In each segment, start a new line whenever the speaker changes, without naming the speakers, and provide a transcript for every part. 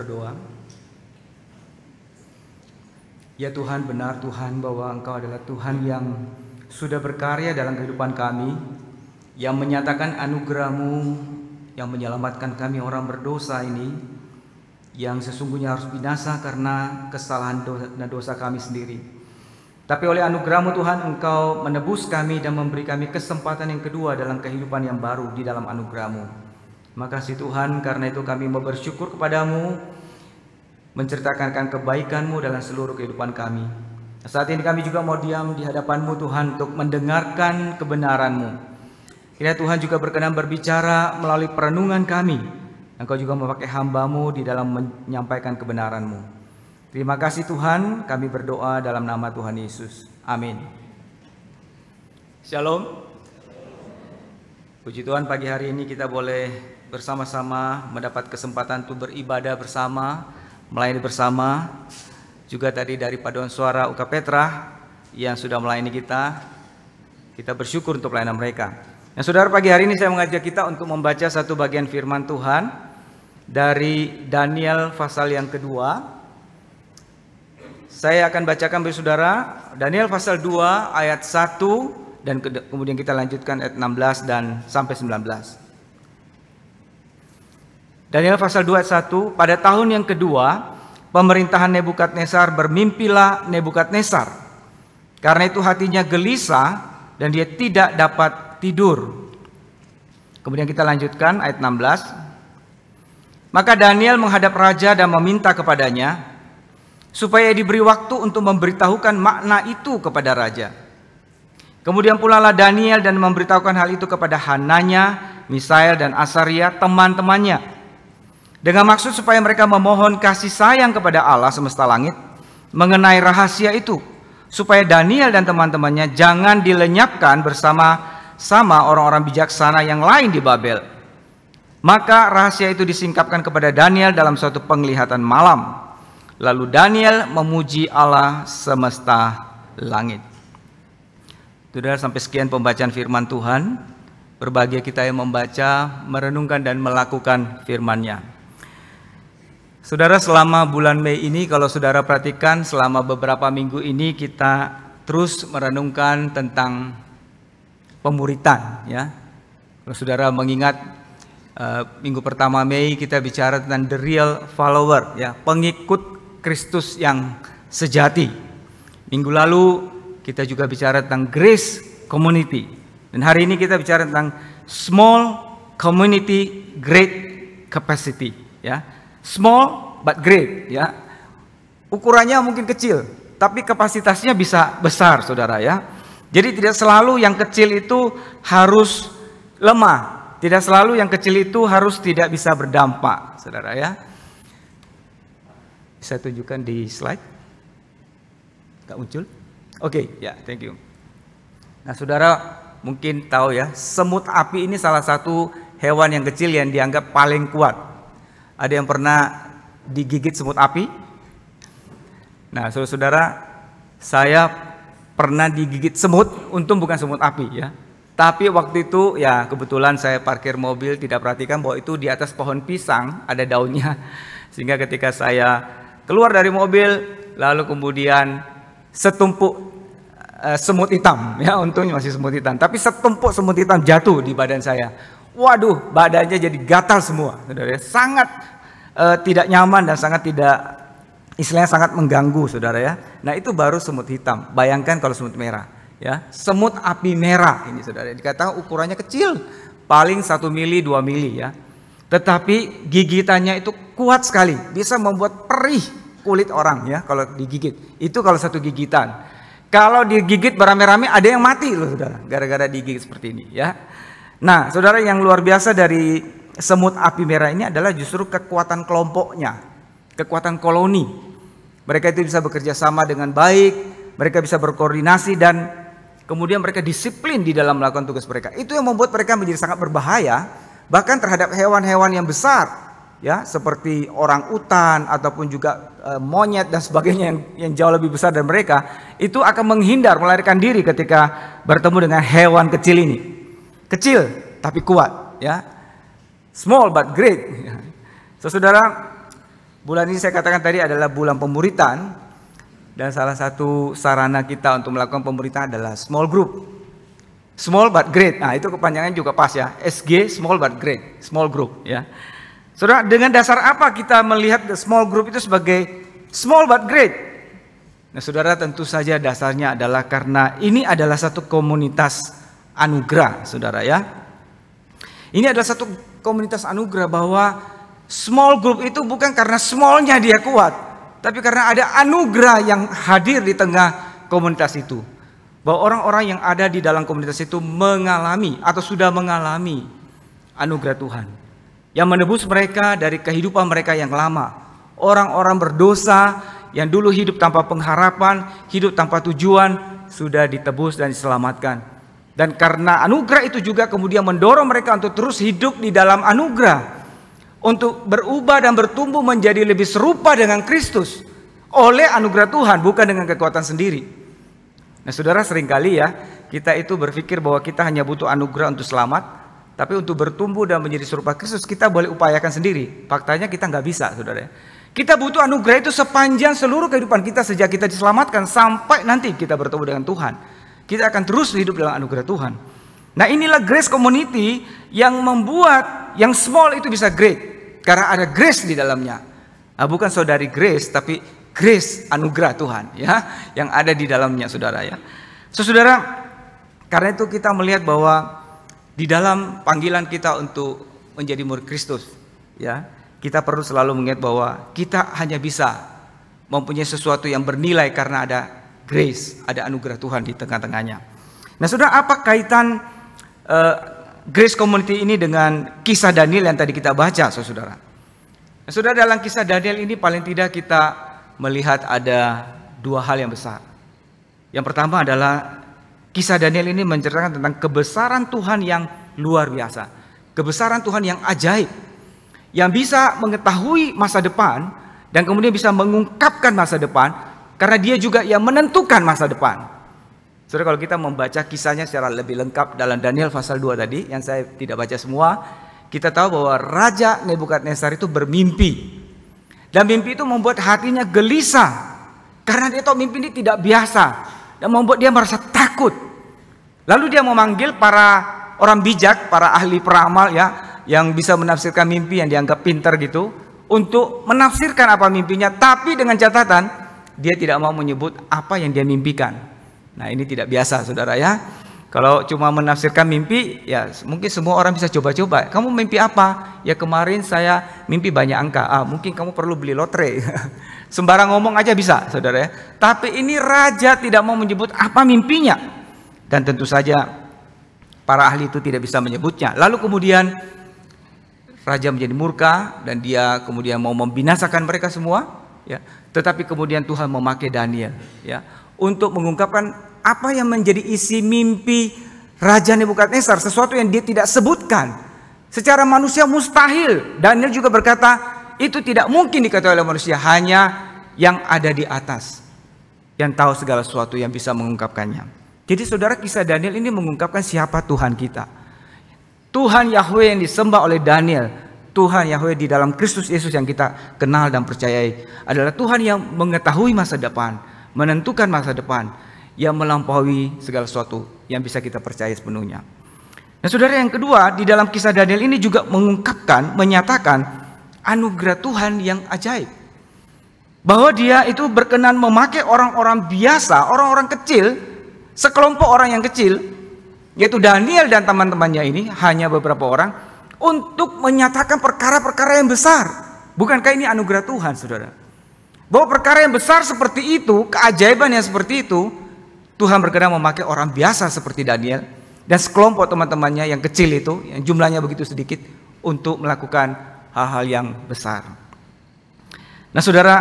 Berdoa. Ya Tuhan, benar Tuhan bahwa Engkau adalah Tuhan yang sudah berkarya dalam kehidupan kami, yang menyatakan anugerah-Mu, yang menyelamatkan kami orang berdosa ini, yang sesungguhnya harus binasa karena kesalahan dan dosa kami sendiri. Tapi oleh anugerah-Mu Tuhan, Engkau menebus kami dan memberi kami kesempatan yang kedua dalam kehidupan yang baru di dalam anugerah-Mu. Makasih Tuhan, karena itu kami mau bersyukur kepadamu, menceritakan kebaikan-Mu dalam seluruh kehidupan kami. Saat ini kami juga mau diam di hadapan-Mu Tuhan untuk mendengarkan kebenaran-Mu. Kiranya Tuhan juga berkenan berbicara melalui perenungan kami. Engkau juga memakai hamba-Mu di dalam menyampaikan kebenaran-Mu. Terima kasih Tuhan, kami berdoa dalam nama Tuhan Yesus. Amin. Shalom. Puji Tuhan, pagi hari ini kita boleh bersama-sama mendapat kesempatan untuk beribadah bersama, melayani bersama. Juga tadi dari paduan suara UK Petra yang sudah melayani kita bersyukur untuk pelayanan mereka. Nah saudara, pagi hari ini saya mengajak kita untuk membaca satu bagian firman Tuhan dari Daniel pasal yang kedua. Saya akan bacakan bagi saudara Daniel pasal 2 ayat 1 dan kemudian kita lanjutkan ayat 16 dan sampai 19. Daniel pasal 2 ayat 1, pada tahun yang kedua pemerintahan Nebukadnezar bermimpilah Nebukadnezar. Karena itu hatinya gelisah dan dia tidak dapat tidur. Kemudian kita lanjutkan ayat 16. Maka Daniel menghadap raja dan meminta kepadanya supaya diberi waktu untuk memberitahukan makna itu kepada raja. Kemudian pulalah Daniel dan memberitahukan hal itu kepada Hananya, Misael dan Asaria teman-temannya, dengan maksud supaya mereka memohon kasih sayang kepada Allah semesta langit mengenai rahasia itu, supaya Daniel dan teman-temannya jangan dilenyapkan bersama-sama orang-orang bijaksana yang lain di Babel. Maka rahasia itu disingkapkan kepada Daniel dalam suatu penglihatan malam. Lalu Daniel memuji Allah semesta langit. Saudara, sampai sekian pembacaan firman Tuhan. Berbahagia kita yang membaca, merenungkan dan melakukan firman-Nya. Saudara, selama bulan Mei ini kalau saudara perhatikan, selama beberapa minggu ini kita terus merenungkan tentang pemuritan, ya. Kalau saudara mengingat minggu pertama Mei kita bicara tentang the real follower, ya, pengikut Kristus yang sejati. Minggu lalu kita juga bicara tentang grace community, dan hari ini kita bicara tentang small community great capacity, ya. Small but great, ya. Ukurannya mungkin kecil, tapi kapasitasnya bisa besar, saudara, ya. Jadi tidak selalu yang kecil itu harus lemah, tidak selalu yang kecil itu harus tidak bisa berdampak, saudara, ya. Bisa tunjukkan di slide? Nggak muncul? Oke, ya, thank you. Nah, saudara mungkin tahu ya, semut api ini salah satu hewan yang kecil yang dianggap paling kuat. Ada yang pernah digigit semut api? Nah, saudara-saudara, saya pernah digigit semut, untung bukan semut api, ya. Tapi waktu itu ya kebetulan saya parkir mobil, tidak perhatikan bahwa itu di atas pohon pisang ada daunnya. Sehingga ketika saya keluar dari mobil, lalu kemudian setumpuk semut hitam, ya, untungnya masih semut hitam. Tapi setumpuk semut hitam jatuh di badan saya. Waduh, badannya jadi gatal semua, saudara. Sangat tidak nyaman dan sangat tidak, istilahnya sangat mengganggu, saudara, ya. Nah, itu baru semut hitam. Bayangkan kalau semut merah, ya, semut api merah ini, saudara. Dikatakan ukurannya kecil, paling 1 mili 2 mili, ya. Tetapi gigitannya itu kuat sekali, bisa membuat perih kulit orang, ya, kalau digigit. Itu kalau satu gigitan. Kalau digigit beramai-ramai ada yang mati loh, saudara, gara-gara digigit seperti ini, ya. Nah, saudara, yang luar biasa dari semut api merah ini adalah justru kekuatan kelompoknya, kekuatan koloni. Mereka itu bisa bekerja sama dengan baik, mereka bisa berkoordinasi dan kemudian mereka disiplin di dalam melakukan tugas mereka. Itu yang membuat mereka menjadi sangat berbahaya, bahkan terhadap hewan-hewan yang besar, ya, seperti orang utan ataupun juga monyet dan sebagainya yang jauh lebih besar dari mereka. Itu akan menghindar, melarikan diri ketika bertemu dengan hewan kecil ini. Kecil tapi kuat, ya. Small but great. Saudara, Bulan ini saya katakan tadi adalah bulan pemuritan, dan salah satu sarana kita untuk melakukan pemuritan adalah small group. Small but great. Nah, itu kepanjangan juga pas ya. SG, small but great. Small group ya. Saudara, dengan dasar apa kita melihat small group itu sebagai small but great? Nah, saudara, tentu saja dasarnya adalah karena ini adalah satu komunitas anugerah, saudara ya. Ini adalah satu komunitas anugerah bahwa small group itu bukan karena smallnya dia kuat, tapi karena ada anugerah yang hadir di tengah komunitas itu. Bahwa orang-orang yang ada di dalam komunitas itu mengalami atau sudah mengalami anugerah Tuhan yang menebus mereka dari kehidupan mereka yang lama. Orang-orang berdosa yang dulu hidup tanpa pengharapan, hidup tanpa tujuan, sudah ditebus dan diselamatkan. Dan karena anugerah itu juga kemudian mendorong mereka untuk terus hidup di dalam anugerah, untuk berubah dan bertumbuh menjadi lebih serupa dengan Kristus oleh anugerah Tuhan, bukan dengan kekuatan sendiri. Nah, saudara, seringkali ya kita itu berpikir bahwa kita hanya butuh anugerah untuk selamat, tapi untuk bertumbuh dan menjadi serupa Kristus kita boleh upayakan sendiri. Faktanya kita nggak bisa, saudara. Kita butuh anugerah itu sepanjang seluruh kehidupan kita sejak kita diselamatkan sampai nanti kita bertemu dengan Tuhan. Kita akan terus hidup dalam anugerah Tuhan. Nah, inilah grace community yang membuat yang small itu bisa great. Karena ada grace di dalamnya. Nah, bukan saudari grace, tapi grace anugerah Tuhan ya, yang ada di dalamnya, saudara ya. Saudara, karena itu kita melihat bahwa di dalam panggilan kita untuk menjadi murid Kristus ya, kita perlu selalu mengingat bahwa kita hanya bisa mempunyai sesuatu yang bernilai karena ada grace, ada anugerah Tuhan di tengah-tengahnya. Nah, saudara, apa kaitan Grace Community ini dengan kisah Daniel yang tadi kita baca, saudara? Nah, saudara, dalam kisah Daniel ini paling tidak kita melihat ada dua hal yang besar. Yang pertama adalah kisah Daniel ini menceritakan tentang kebesaran Tuhan yang luar biasa, kebesaran Tuhan yang ajaib, yang bisa mengetahui masa depan dan kemudian bisa mengungkapkan masa depan, karena dia juga yang menentukan masa depan. Saudara, kalau kita membaca kisahnya secara lebih lengkap dalam Daniel pasal 2 tadi, yang saya tidak baca semua, kita tahu bahwa Raja Nebukadnezar itu bermimpi. Dan mimpi itu membuat hatinya gelisah, karena dia tahu mimpi ini tidak biasa, dan membuat dia merasa takut. Lalu dia memanggil para orang bijak, para ahli peramal ya, yang bisa menafsirkan mimpi yang dianggap pintar gitu, untuk menafsirkan apa mimpinya, tapi dengan catatan dia tidak mau menyebut apa yang dia mimpikan. Nah, ini tidak biasa, saudara ya. Kalau cuma menafsirkan mimpi, ya mungkin semua orang bisa coba-coba. Kamu mimpi apa? Ya kemarin saya mimpi banyak angka. Mungkin kamu perlu beli lotre. Sembarang ngomong aja bisa, saudara ya. Tapi ini raja tidak mau menyebut apa mimpinya. Dan tentu saja para ahli itu tidak bisa menyebutnya. Lalu kemudian raja menjadi murka dan dia kemudian mau membinasakan mereka semua. Ya. Tetapi kemudian Tuhan memakai Daniel ya, untuk mengungkapkan apa yang menjadi isi mimpi Raja Nebukadnezar, sesuatu yang dia tidak sebutkan. Secara manusia mustahil. Daniel juga berkata, itu tidak mungkin diketahui oleh manusia, hanya yang ada di atas yang tahu segala sesuatu, yang bisa mengungkapkannya. Jadi saudara, kisah Daniel ini mengungkapkan siapa Tuhan kita. Tuhan Yahweh yang disembah oleh Daniel, Tuhan Yahweh di dalam Kristus Yesus yang kita kenal dan percayai, adalah Tuhan yang mengetahui masa depan, menentukan masa depan, yang melampaui segala sesuatu, yang bisa kita percaya sepenuhnya. Nah, saudara, yang kedua, di dalam kisah Daniel ini juga mengungkapkan, menyatakan anugerah Tuhan yang ajaib. Bahwa dia itu berkenan memakai orang-orang biasa, orang-orang kecil, sekelompok orang yang kecil, yaitu Daniel dan teman-temannya ini, hanya beberapa orang, untuk menyatakan perkara-perkara yang besar. Bukankah ini anugerah Tuhan, saudara? Bahwa perkara yang besar seperti itu, keajaiban yang seperti itu, Tuhan berkenan memakai orang biasa seperti Daniel dan sekelompok teman-temannya yang kecil itu, yang jumlahnya begitu sedikit, untuk melakukan hal-hal yang besar. Nah, saudara,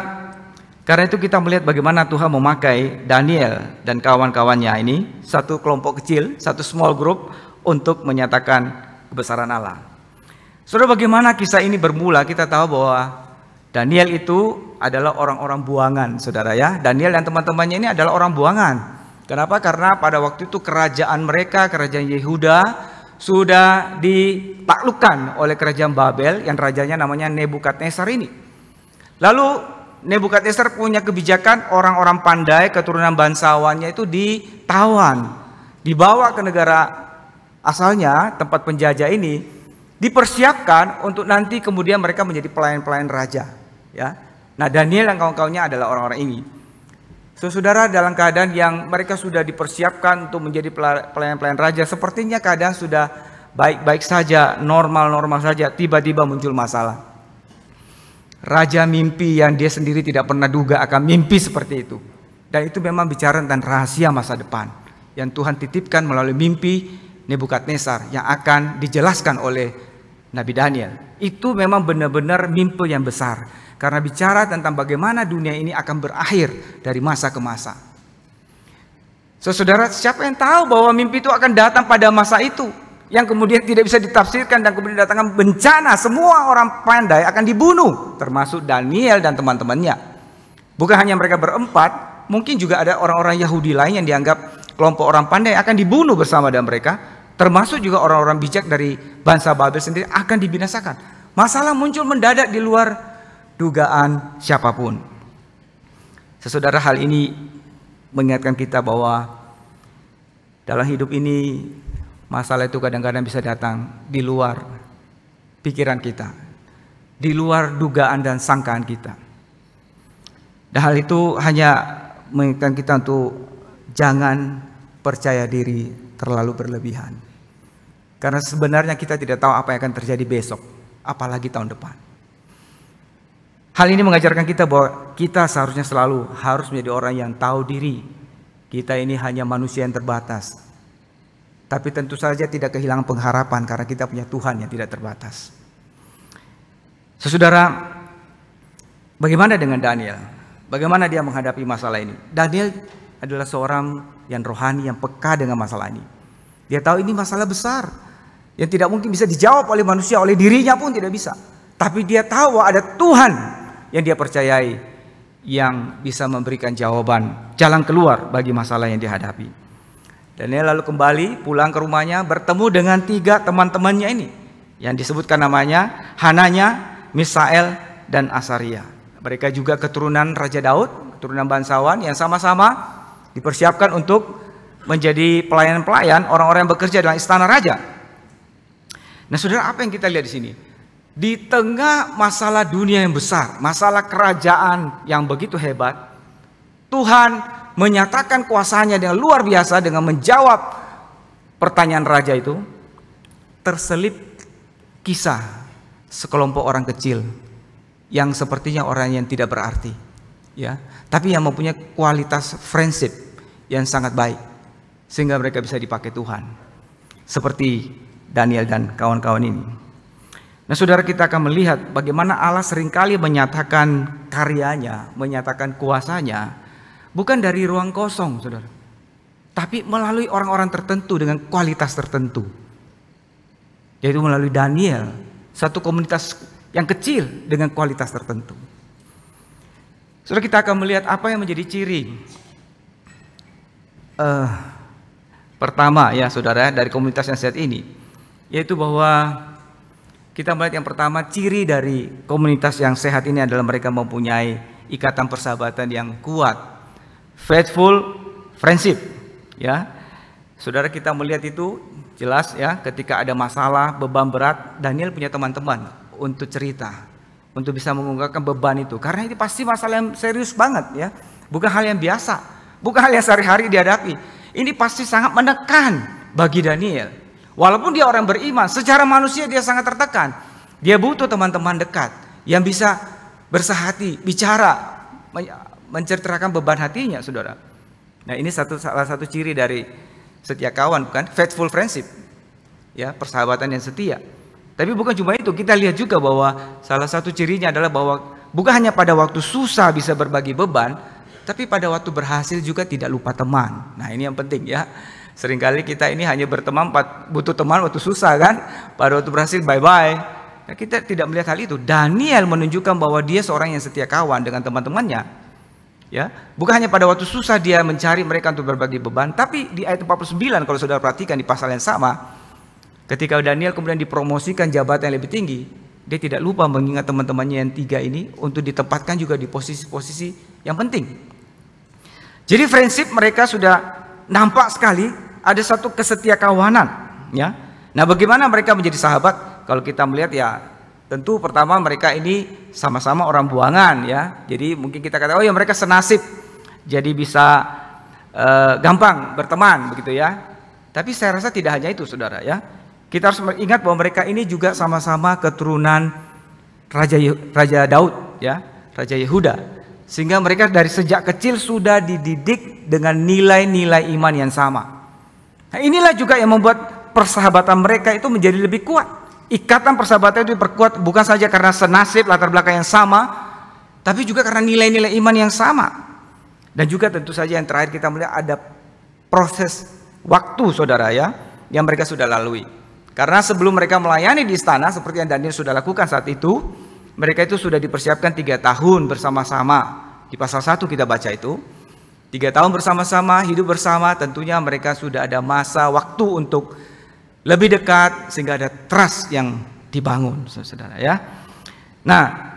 karena itu kita melihat bagaimana Tuhan memakai Daniel dan kawan-kawannya ini, satu kelompok kecil, satu small group, untuk menyatakan kebesaran Allah. Saudara, bagaimana kisah ini bermula? Kita tahu bahwa Daniel itu adalah orang-orang buangan, saudara ya. Daniel dan teman-temannya ini adalah orang buangan. Kenapa? Karena pada waktu itu kerajaan mereka, kerajaan Yehuda, sudah ditaklukkan oleh kerajaan Babel yang rajanya namanya Nebukadnezar ini. Lalu Nebukadnezar punya kebijakan, orang-orang pandai keturunan bangsawannya itu ditawan, dibawa ke negara asalnya, tempat penjajah ini, dipersiapkan untuk nanti kemudian mereka menjadi pelayan-pelayan raja. Ya, nah Daniel dan kawan-kawannya adalah orang-orang ini. Saudara, dalam keadaan yang mereka sudah dipersiapkan untuk menjadi pelayan-pelayan raja, sepertinya keadaan sudah baik-baik saja, normal-normal saja, tiba-tiba muncul masalah. Raja mimpi yang dia sendiri tidak pernah duga akan mimpi seperti itu. Dan itu memang bicara tentang rahasia masa depan yang Tuhan titipkan melalui mimpi Nebukadnezar yang akan dijelaskan oleh Nabi Daniel. Itu memang benar-benar mimpi yang besar, karena bicara tentang bagaimana dunia ini akan berakhir dari masa ke masa. Saudara, siapa yang tahu bahwa mimpi itu akan datang pada masa itu, yang kemudian tidak bisa ditafsirkan dan kemudian datangkan bencana, semua orang pandai akan dibunuh, termasuk Daniel dan teman-temannya. Bukan hanya mereka berempat, mungkin juga ada orang-orang Yahudi lain yang dianggap kelompok orang pandai akan dibunuh bersama dengan mereka, termasuk juga orang-orang bijak dari bangsa Babel sendiri akan dibinasakan. Masalah muncul mendadak di luar dugaan siapapun. Saudara, hal ini mengingatkan kita bahwa dalam hidup ini masalah itu kadang-kadang bisa datang di luar pikiran kita, di luar dugaan dan sangkaan kita. Dan hal itu hanya mengingatkan kita untuk jangan percaya diri terlalu berlebihan. Karena sebenarnya kita tidak tahu apa yang akan terjadi besok, apalagi tahun depan. Hal ini mengajarkan kita bahwa kita seharusnya selalu harus menjadi orang yang tahu diri. Kita ini hanya manusia yang terbatas. Tapi tentu saja tidak kehilangan pengharapan karena kita punya Tuhan yang tidak terbatas. Saudara, bagaimana dengan Daniel? Bagaimana dia menghadapi masalah ini? Daniel adalah seorang yang rohani, yang peka dengan masalah ini. Dia tahu ini masalah besar yang tidak mungkin bisa dijawab oleh manusia, oleh dirinya pun tidak bisa. Tapi dia tahu bahwa ada Tuhan yang dia percayai yang bisa memberikan jawaban, jalan keluar bagi masalah yang dihadapi. Daniel lalu kembali pulang ke rumahnya, bertemu dengan 3 teman-temannya ini yang disebutkan namanya Hananya, Misael, dan Asaria. Mereka juga keturunan Raja Daud, keturunan bangsawan yang sama-sama dipersiapkan untuk menjadi pelayan-pelayan, orang-orang yang bekerja dalam istana raja. Nah, saudara, apa yang kita lihat di sini? Di tengah masalah dunia yang besar, masalah kerajaan yang begitu hebat, Tuhan menyatakan kuasanya dengan luar biasa dengan menjawab pertanyaan raja itu. Terselip kisah sekelompok orang kecil yang sepertinya orang yang tidak berarti, ya, tapi yang mempunyai kualitas friendship yang sangat baik sehingga mereka bisa dipakai Tuhan, seperti Daniel dan kawan-kawan ini. Nah, saudara, kita akan melihat bagaimana Allah seringkali menyatakan karyanya, menyatakan kuasanya bukan dari ruang kosong, saudara, tapi melalui orang-orang tertentu dengan kualitas tertentu, yaitu melalui Daniel, satu komunitas yang kecil dengan kualitas tertentu. Saudara, kita akan melihat apa yang menjadi ciri pertama, ya saudara, dari komunitas yang sehat ini, yaitu bahwa kita melihat yang pertama, ciri dari komunitas yang sehat ini adalah mereka mempunyai ikatan persahabatan yang kuat. Faithful friendship, ya. Saudara, kita melihat itu jelas, ya, ketika ada masalah, beban berat, Daniel punya teman-teman untuk cerita, untuk bisa mengungkapkan beban itu. Karena ini pasti masalah yang serius banget, ya. Bukan hal yang biasa, bukan hal yang sehari-hari dihadapi. Ini pasti sangat menekan bagi Daniel. Walaupun dia orang beriman, secara manusia dia sangat tertekan. Dia butuh teman-teman dekat yang bisa bersahati, bicara, menceritakan beban hatinya, saudara. Nah, ini salah satu ciri dari setia kawan, bukan? Faithful friendship, ya, persahabatan yang setia. Tapi bukan cuma itu, kita lihat juga bahwa salah satu cirinya adalah bahwa bukan hanya pada waktu susah bisa berbagi beban, tapi pada waktu berhasil juga tidak lupa teman. Nah, ini yang penting, ya. Seringkali kita ini hanya berteman, butuh teman waktu susah, kan? Pada waktu berhasil bye-bye. Nah, kita tidak melihat hal itu. Daniel menunjukkan bahwa dia seorang yang setia kawan dengan teman-temannya. Ya, bukan hanya pada waktu susah dia mencari mereka untuk berbagi beban, tapi di ayat 49 kalau saudara perhatikan di pasal yang sama, ketika Daniel kemudian dipromosikan jabatan yang lebih tinggi, dia tidak lupa mengingat teman-temannya yang 3 ini untuk ditempatkan juga di posisi-posisi yang penting. Jadi friendship mereka sudah nampak sekali ada satu kesetiakawanan, ya. Nah, bagaimana mereka menjadi sahabat? Kalau kita melihat ya, tentu pertama mereka ini sama-sama orang buangan, ya. Jadi mungkin kita kata, oh ya mereka senasib, jadi bisa gampang berteman, begitu ya. Tapi saya rasa tidak hanya itu, saudara, ya. Kita harus ingat bahwa mereka ini juga sama-sama keturunan Raja Daud, ya, Raja Yehuda. Sehingga mereka dari sejak kecil sudah dididik dengan nilai-nilai iman yang sama. Nah, inilah juga yang membuat persahabatan mereka itu menjadi lebih kuat. Ikatan persahabatan itu diperkuat bukan saja karena senasib, latar belakang yang sama, tapi juga karena nilai-nilai iman yang sama. Dan juga tentu saja yang terakhir kita melihat ada proses waktu, saudara, ya, yang mereka sudah lalui. Karena sebelum mereka melayani di istana seperti yang Daniel sudah lakukan saat itu, mereka itu sudah dipersiapkan 3 tahun bersama-sama. Di pasal 1 kita baca itu 3 tahun bersama-sama, hidup bersama. Tentunya mereka sudah ada masa waktu untuk lebih dekat, sehingga ada trust yang dibangun, saudara, ya. Nah,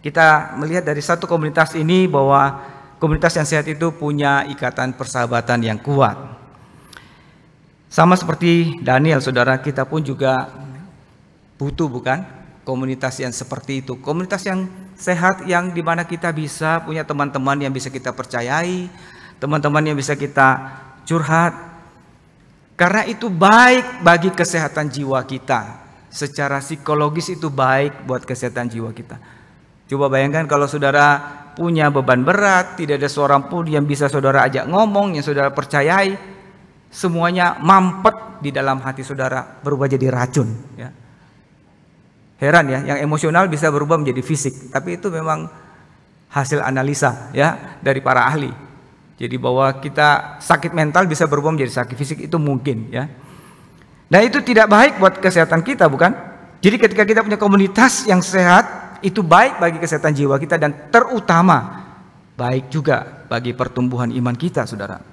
kita melihat dari satu komunitas ini bahwa komunitas yang sehat itu punya ikatan persahabatan yang kuat. Sama seperti Daniel, saudara, kita pun juga butuh, bukan, komunitas yang seperti itu. Komunitas yang sehat, yang dimana kita bisa punya teman-teman yang bisa kita percayai, teman-teman yang bisa kita curhat. Karena itu baik bagi kesehatan jiwa kita. Secara psikologis itu baik buat kesehatan jiwa kita. Coba bayangkan kalau saudara punya beban berat, tidak ada seorang pun yang bisa saudara ajak ngomong, yang saudara percayai. Semuanya mampet di dalam hati saudara, berubah jadi racun, ya. Heran ya, yang emosional bisa berubah menjadi fisik, tapi itu memang hasil analisa, ya, dari para ahli. Jadi bahwa kita sakit mental bisa berubah menjadi sakit fisik itu mungkin, ya. Nah, itu tidak baik buat kesehatan kita, bukan? Jadi ketika kita punya komunitas yang sehat, itu baik bagi kesehatan jiwa kita dan terutama baik juga bagi pertumbuhan iman kita, saudara.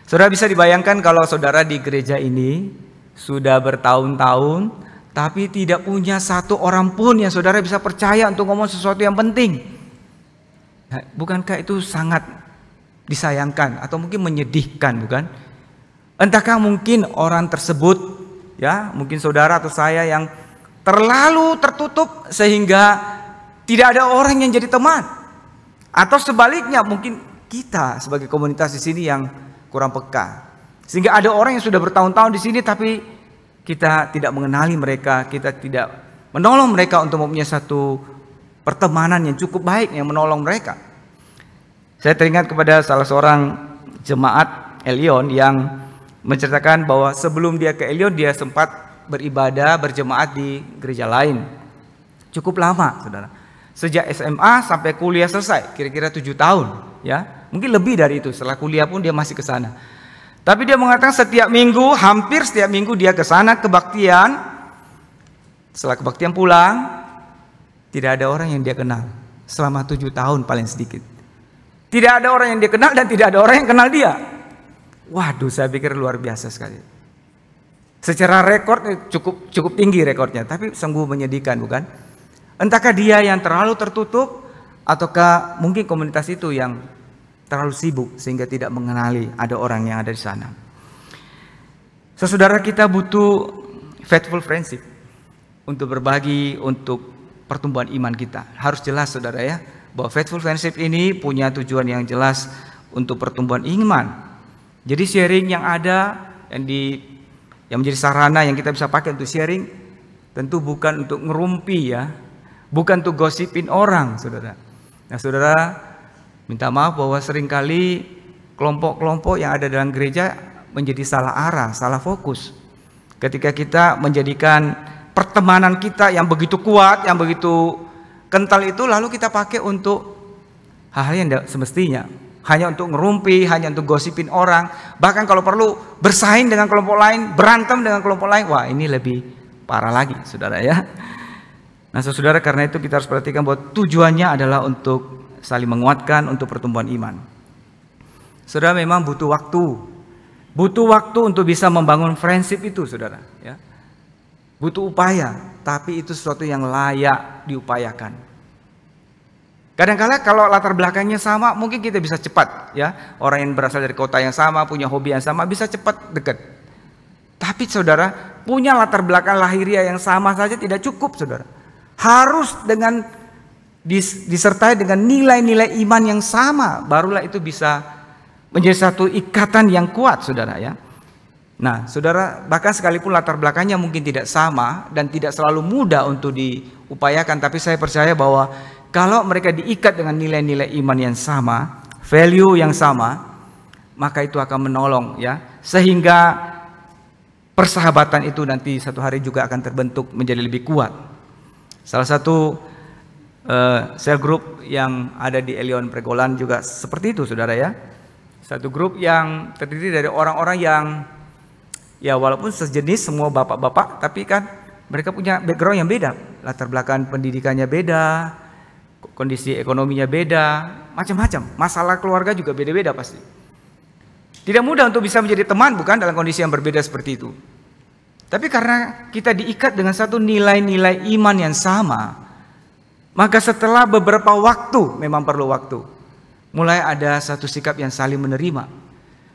Saudara bisa dibayangkan kalau saudara di gereja ini sudah bertahun-tahun tapi tidak punya satu orang pun yang saudara bisa percaya untuk ngomong sesuatu yang penting. Nah, bukankah itu sangat disayangkan atau mungkin menyedihkan, bukan? Entahkah mungkin orang tersebut, ya, mungkin saudara atau saya yang terlalu tertutup sehingga tidak ada orang yang jadi teman. Atau sebaliknya mungkin kita sebagai komunitas di sini yang kurang peka. Sehingga ada orang yang sudah bertahun-tahun di sini tapi kita tidak mengenali mereka, kita tidak menolong mereka untuk mempunyai satu pertemanan yang cukup baik yang menolong mereka. Saya teringat kepada salah seorang jemaat Elion yang menceritakan bahwa sebelum dia ke Elion dia sempat beribadah berjemaat di gereja lain. Cukup lama, saudara. Sejak SMA sampai kuliah selesai, kira-kira 7 tahun, ya. Mungkin lebih dari itu, setelah kuliah pun dia masih ke sana. Tapi dia mengatakan setiap minggu, hampir setiap minggu dia ke sana kebaktian. Setelah kebaktian pulang, tidak ada orang yang dia kenal. Selama 7 tahun paling sedikit. Tidak ada orang yang dia kenal dan tidak ada orang yang kenal dia. Waduh, saya pikir luar biasa sekali. Secara rekor cukup tinggi rekornya, tapi sungguh menyedihkan, bukan? Entahkah dia yang terlalu tertutup, ataukah mungkin komunitas itu yang terlalu sibuk sehingga tidak mengenali ada orang yang ada di sana. Saudara, kita butuh faithful friendship untuk berbagi, untuk pertumbuhan iman kita. Harus jelas, saudara, ya, bahwa faithful friendship ini punya tujuan yang jelas untuk pertumbuhan iman. Jadi sharing yang ada yang menjadi sarana yang kita bisa pakai untuk sharing tentu bukan untuk ngerumpi, ya, bukan untuk gosipin orang, saudara. Nah, saudara, minta maaf bahwa seringkali kelompok-kelompok yang ada dalam gereja menjadi salah arah, salah fokus. Ketika kita menjadikan pertemanan kita yang begitu kuat, yang begitu kental itu lalu kita pakai untuk hal-hal yang tidak semestinya. Hanya untuk ngerumpi, hanya untuk gosipin orang. Bahkan kalau perlu bersaing dengan kelompok lain, berantem dengan kelompok lain. Wah, ini lebih parah lagi, saudara, ya. Nah, saudara, karena itu kita harus perhatikan bahwa tujuannya adalah untuk saling menguatkan untuk pertumbuhan iman. Saudara, memang butuh waktu. Butuh waktu untuk bisa membangun friendship itu, saudara, ya. Butuh upaya. tapi itu sesuatu yang layak diupayakan. Kadang-kala kalau latar belakangnya sama, mungkin kita bisa cepat ya. Orang yang berasal dari kota yang sama, punya hobi yang sama, bisa cepat dekat. Tapi saudara, punya latar belakang lahiriah yang sama saja tidak cukup, saudara. Harus dengan disertai dengan nilai-nilai iman yang sama, barulah itu bisa menjadi satu ikatan yang kuat, saudara ya. Nah, saudara, bahkan sekalipun latar belakangnya mungkin tidak sama dan tidak selalu mudah untuk diupayakan, tapi saya percaya bahwa kalau mereka diikat dengan nilai-nilai iman yang sama, value yang sama, maka itu akan menolong ya, sehingga persahabatan itu nanti satu hari juga akan terbentuk menjadi lebih kuat. Salah satu sel group yang ada di Elion Pregolan juga seperti itu, saudara ya. Satu grup yang terdiri dari orang-orang yang ya walaupun sejenis semua bapak-bapak, tapi kan mereka punya background yang beda, latar belakang pendidikannya beda, kondisi ekonominya beda, macam-macam. Masalah keluarga juga beda-beda pasti. Tidak mudah untuk bisa menjadi teman, bukan, dalam kondisi yang berbeda seperti itu. Tapi karena kita diikat dengan satu nilai-nilai iman yang sama, maka setelah beberapa waktu, memang perlu waktu, mulai ada satu sikap yang saling menerima.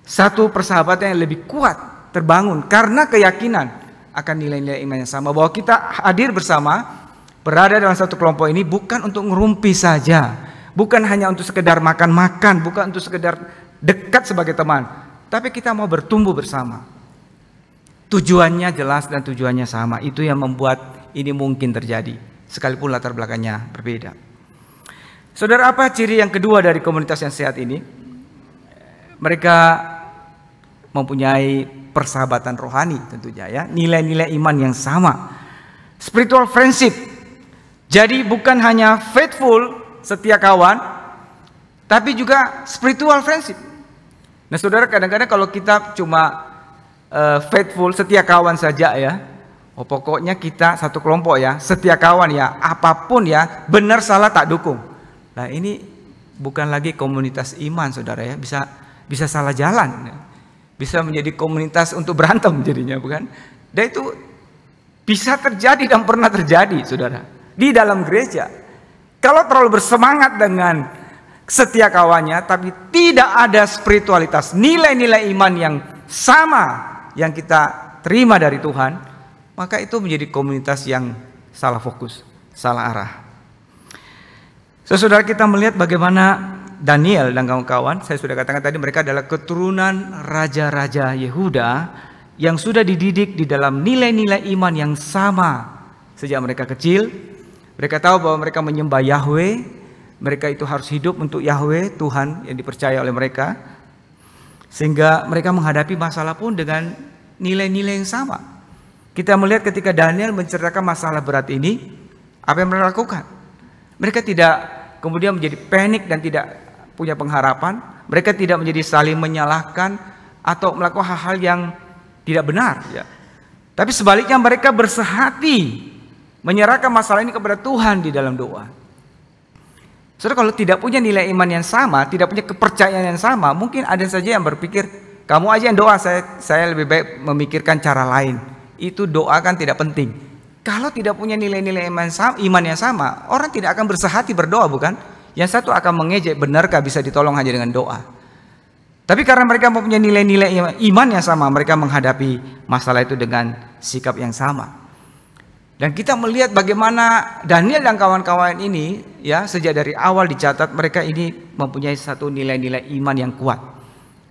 Satu persahabatan yang lebih kuat terbangun karena keyakinan akan nilai-nilai iman yang sama. Bahwa kita hadir bersama, berada dalam satu kelompok ini bukan untuk ngerumpi saja, bukan hanya untuk sekedar makan-makan, bukan untuk sekedar dekat sebagai teman, tapi kita mau bertumbuh bersama. Tujuannya jelas dan tujuannya sama. Itu yang membuat ini mungkin terjadi, sekalipun latar belakangnya berbeda. Saudara, apa ciri yang kedua dari komunitas yang sehat ini? Mereka mempunyai persahabatan rohani tentunya ya, nilai-nilai iman yang sama, spiritual friendship. Jadi bukan hanya faithful, setia kawan, tapi juga spiritual friendship. Nah saudara, kadang-kadang kalau kita cuma faithful, setia kawan saja ya, oh pokoknya kita satu kelompok ya, setia kawan ya, apapun ya, benar salah tak dukung. Nah ini bukan lagi komunitas iman, saudara ya, bisa salah jalan, bisa menjadi komunitas untuk berantem jadinya, bukan? Dan itu bisa terjadi dan pernah terjadi, saudara, di dalam gereja. Kalau terlalu bersemangat dengan setia kawannya, tapi tidak ada spiritualitas, nilai-nilai iman yang sama yang kita terima dari Tuhan, maka itu menjadi komunitas yang salah fokus, salah arah. Saudara, kita melihat bagaimana Daniel dan kawan-kawan, saya sudah katakan tadi, mereka adalah keturunan raja-raja Yehuda yang sudah dididik di dalam nilai-nilai iman yang sama sejak mereka kecil. Mereka tahu bahwa mereka menyembah Yahweh, mereka itu harus hidup untuk Yahweh, Tuhan yang dipercaya oleh mereka, sehingga mereka menghadapi masalah pun dengan nilai-nilai yang sama. Kita melihat ketika Daniel menceritakan masalah berat ini, apa yang mereka lakukan? Mereka tidak kemudian menjadi panik dan tidak punya pengharapan. Mereka tidak menjadi saling menyalahkan atau melakukan hal-hal yang tidak benar ya. Tapi sebaliknya mereka bersehati menyerahkan masalah ini kepada Tuhan di dalam doa. Saudara, kalau tidak punya nilai iman yang sama, tidak punya kepercayaan yang sama, mungkin ada saja yang berpikir, kamu aja yang doa, saya lebih baik memikirkan cara lain. Itu doa kan tidak penting. Kalau tidak punya nilai-nilai iman yang sama, orang tidak akan bersehati berdoa, bukan? Yang satu akan mengejek, benarkah bisa ditolong hanya dengan doa? Tapi karena mereka mempunyai nilai-nilai iman yang sama, mereka menghadapi masalah itu dengan sikap yang sama. Dan kita melihat bagaimana Daniel dan kawan-kawan ini ya, sejak dari awal dicatat mereka ini mempunyai satu nilai-nilai iman yang kuat.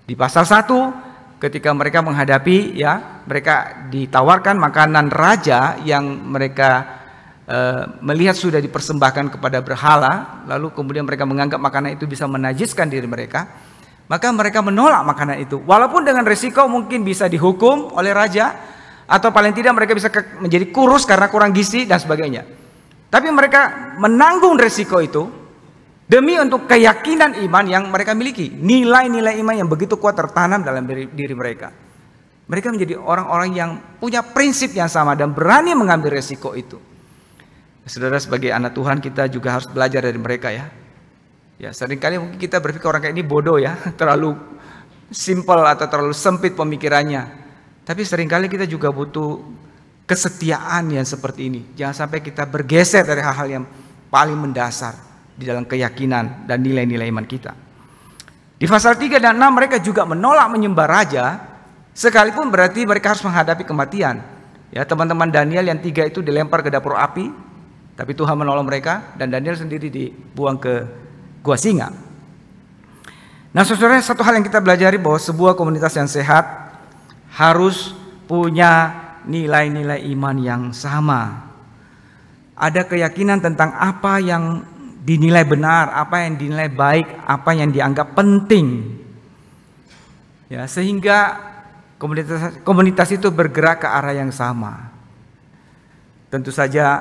Di pasal 1 ketika mereka menghadapi ya, mereka ditawarkan makanan raja yang mereka melihat sudah dipersembahkan kepada berhala, lalu kemudian mereka menganggap makanan itu bisa menajiskan diri mereka, maka mereka menolak makanan itu. Walaupun dengan resiko mungkin bisa dihukum oleh raja, atau paling tidak mereka bisa menjadi kurus karena kurang gizi dan sebagainya. Tapi mereka menanggung resiko itu demi untuk keyakinan iman yang mereka miliki. Nilai-nilai iman yang begitu kuat tertanam dalam diri mereka. Mereka menjadi orang-orang yang punya prinsip yang sama dan berani mengambil resiko itu. Saudara, sebagai anak Tuhan kita juga harus belajar dari mereka ya. Ya, seringkali mungkin kita berpikir orang kayak ini bodoh ya, terlalu simple atau terlalu sempit pemikirannya. Tapi seringkali kita juga butuh kesetiaan yang seperti ini. Jangan sampai kita bergeser dari hal-hal yang paling mendasar di dalam keyakinan dan nilai-nilai iman kita. Di pasal 3 dan 6 mereka juga menolak menyembah raja, sekalipun berarti mereka harus menghadapi kematian. Ya, teman-teman Daniel yang 3 itu dilempar ke dapur api, tapi Tuhan menolong mereka dan Daniel sendiri dibuang ke gua singa. Nah, saudara, satu hal yang kita pelajari bahwa sebuah komunitas yang sehat harus punya nilai-nilai iman yang sama. Ada keyakinan tentang apa yang dinilai benar, apa yang dinilai baik, apa yang dianggap penting. Ya, sehingga komunitas itu bergerak ke arah yang sama. Tentu saja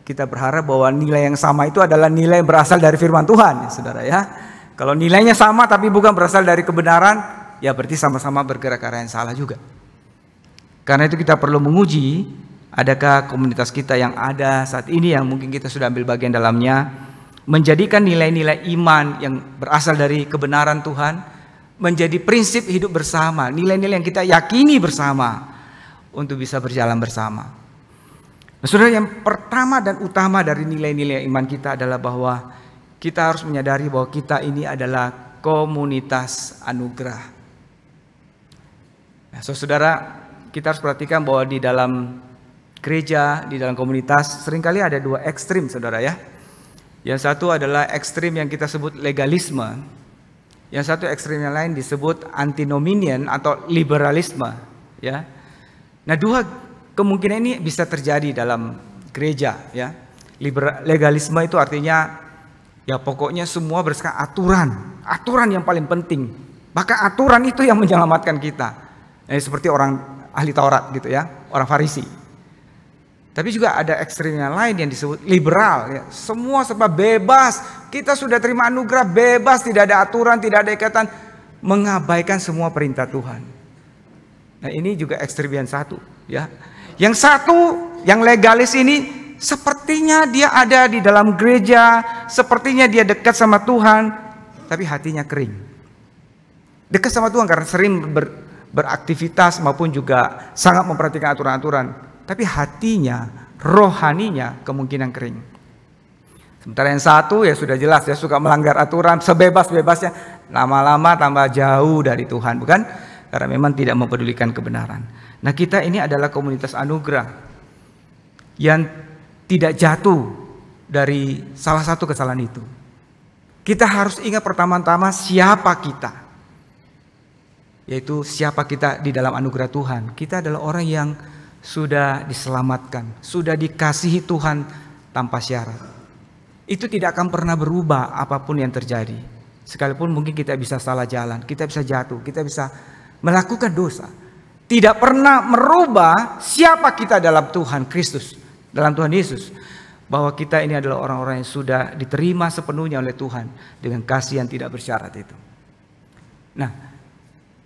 kita berharap bahwa nilai yang sama itu adalah nilai yang berasal dari firman Tuhan, ya, saudara ya. Kalau nilainya sama tapi bukan berasal dari kebenaran, ya berarti sama-sama bergerak ke arah yang salah juga. Karena itu kita perlu menguji, adakah komunitas kita yang ada saat ini yang mungkin kita sudah ambil bagian dalamnya, menjadikan nilai-nilai iman yang berasal dari kebenaran Tuhan menjadi prinsip hidup bersama, nilai-nilai yang kita yakini bersama untuk bisa berjalan bersama. Nah, saudara, yang pertama dan utama dari nilai-nilai iman kita adalah bahwa kita harus menyadari bahwa kita ini adalah komunitas anugerah. Nah, saudara, kita harus perhatikan bahwa di dalam gereja, di dalam komunitas seringkali ada dua ekstrim, saudara ya. Yang satu adalah ekstrim yang kita sebut legalisme. Yang satu ekstrim yang lain disebut antinomian atau liberalisme, ya. Nah, dua kemungkinan ini bisa terjadi dalam gereja, ya. Legalisme itu artinya ya pokoknya semua berdasarkan aturan yang paling penting. Bahkan aturan itu yang menyelamatkan kita. Seperti orang ahli Taurat gitu ya, orang Farisi. Tapi juga ada ekstrim yang lain yang disebut liberal, ya. Semua serba bebas, kita sudah terima anugerah bebas, tidak ada aturan, tidak ada ikatan, mengabaikan semua perintah Tuhan. Nah, ini juga ekstrim yang satu, ya. Yang satu, yang legalis ini sepertinya dia ada di dalam gereja, sepertinya dia dekat sama Tuhan, tapi hatinya kering. Dekat sama Tuhan karena sering beraktivitas maupun juga sangat memperhatikan aturan-aturan, tapi hatinya, rohaninya kemungkinan kering. Sementara yang satu ya sudah jelas, dia suka melanggar aturan sebebas-bebasnya, lama-lama tambah jauh dari Tuhan, bukan? Karena memang tidak mempedulikan kebenaran. Nah, kita ini adalah komunitas anugerah yang tidak jatuh dari salah satu kesalahan itu. Kita harus ingat pertama-tama siapa kita. Yaitu siapa kita di dalam anugerah Tuhan. Kita adalah orang yang sudah diselamatkan, sudah dikasihi Tuhan tanpa syarat. Itu tidak akan pernah berubah apapun yang terjadi. Sekalipun mungkin kita bisa salah jalan, kita bisa jatuh, kita bisa melakukan dosa. Tidak pernah merubah siapa kita dalam Tuhan Kristus, dalam Tuhan Yesus. Bahwa kita ini adalah orang-orang yang sudah diterima sepenuhnya oleh Tuhan dengan kasih yang tidak bersyarat itu. Nah,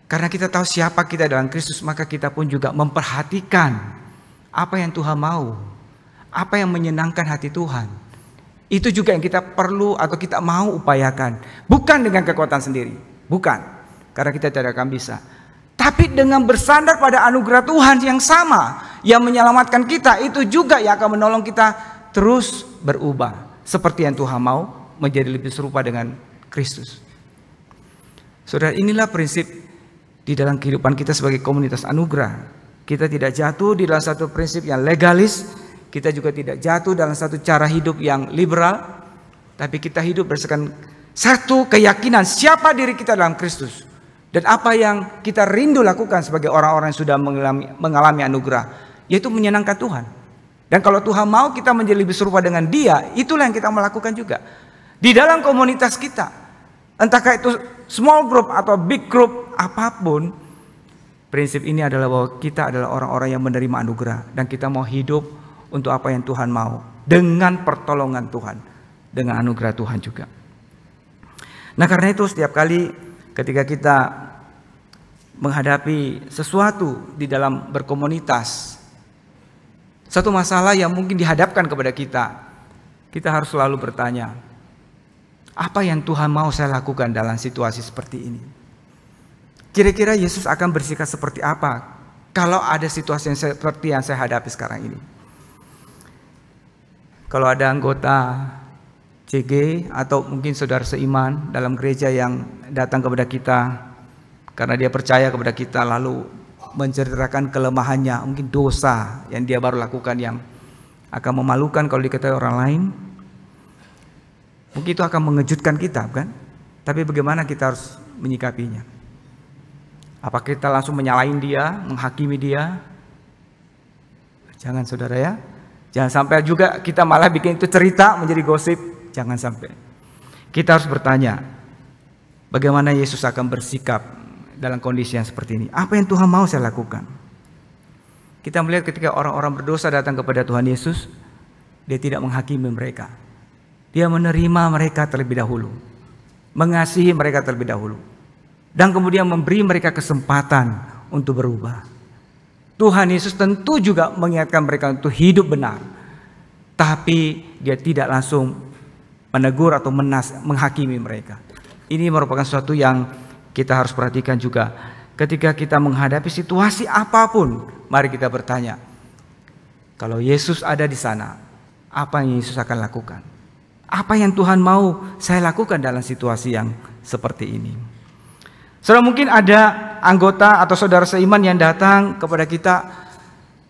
karena kita tahu siapa kita dalam Kristus, maka kita pun juga memperhatikan apa yang Tuhan mau, apa yang menyenangkan hati Tuhan. Itu juga yang kita perlu atau kita mau upayakan. Bukan dengan kekuatan sendiri, bukan. Karena kita tidak akan bisa. Tapi dengan bersandar pada anugerah Tuhan yang sama, yang menyelamatkan kita, itu juga yang akan menolong kita terus berubah. Seperti yang Tuhan mau, menjadi lebih serupa dengan Kristus. Saudara, inilah prinsip di dalam kehidupan kita sebagai komunitas anugerah. Kita tidak jatuh di dalam satu prinsip yang legalis, kita juga tidak jatuh dalam satu cara hidup yang liberal, tapi kita hidup berdasarkan satu keyakinan siapa diri kita dalam Kristus dan apa yang kita rindu lakukan sebagai orang-orang yang sudah mengalami anugerah, yaitu menyenangkan Tuhan. Dan kalau Tuhan mau kita menjadi lebih serupa dengan Dia, itulah yang kita melakukan juga di dalam komunitas kita. Entahkah itu small group atau big group, apapun, prinsip ini adalah bahwa kita adalah orang-orang yang menerima anugerah dan kita mau hidup untuk apa yang Tuhan mau dengan pertolongan Tuhan, dengan anugerah Tuhan juga. Nah, karena itu setiap kali ketika kita menghadapi sesuatu di dalam berkomunitas, satu masalah yang mungkin dihadapkan kepada kita, kita harus selalu bertanya, apa yang Tuhan mau saya lakukan dalam situasi seperti ini? Kira-kira Yesus akan bersikap seperti apa kalau ada situasi yang seperti yang saya hadapi sekarang ini. Kalau ada anggota CG atau mungkin saudara seiman dalam gereja yang datang kepada kita karena dia percaya kepada kita, lalu menceritakan kelemahannya, mungkin dosa yang dia baru lakukan yang akan memalukan kalau diketahui orang lain, mungkin itu akan mengejutkan kita, kan? Tapi bagaimana kita harus menyikapinya? Apakah kita langsung menyalahin dia, menghakimi dia? Jangan, saudara ya. Jangan sampai juga kita malah bikin itu cerita menjadi gosip. Jangan sampai. Kita harus bertanya, bagaimana Yesus akan bersikap dalam kondisi yang seperti ini? Apa yang Tuhan mau saya lakukan? Kita melihat ketika orang-orang berdosa datang kepada Tuhan Yesus, dia tidak menghakimi mereka. Dia menerima mereka terlebih dahulu, mengasihi mereka terlebih dahulu, dan kemudian memberi mereka kesempatan untuk berubah. Tuhan Yesus tentu juga mengingatkan mereka untuk hidup benar, tapi dia tidak langsung menegur atau menghakimi mereka. Ini merupakan sesuatu yang kita harus perhatikan juga. Ketika kita menghadapi situasi apapun, mari kita bertanya, kalau Yesus ada di sana, apa yang Yesus akan lakukan? Apa yang Tuhan mau saya lakukan dalam situasi yang seperti ini? Saudara, mungkin ada anggota atau saudara seiman yang datang kepada kita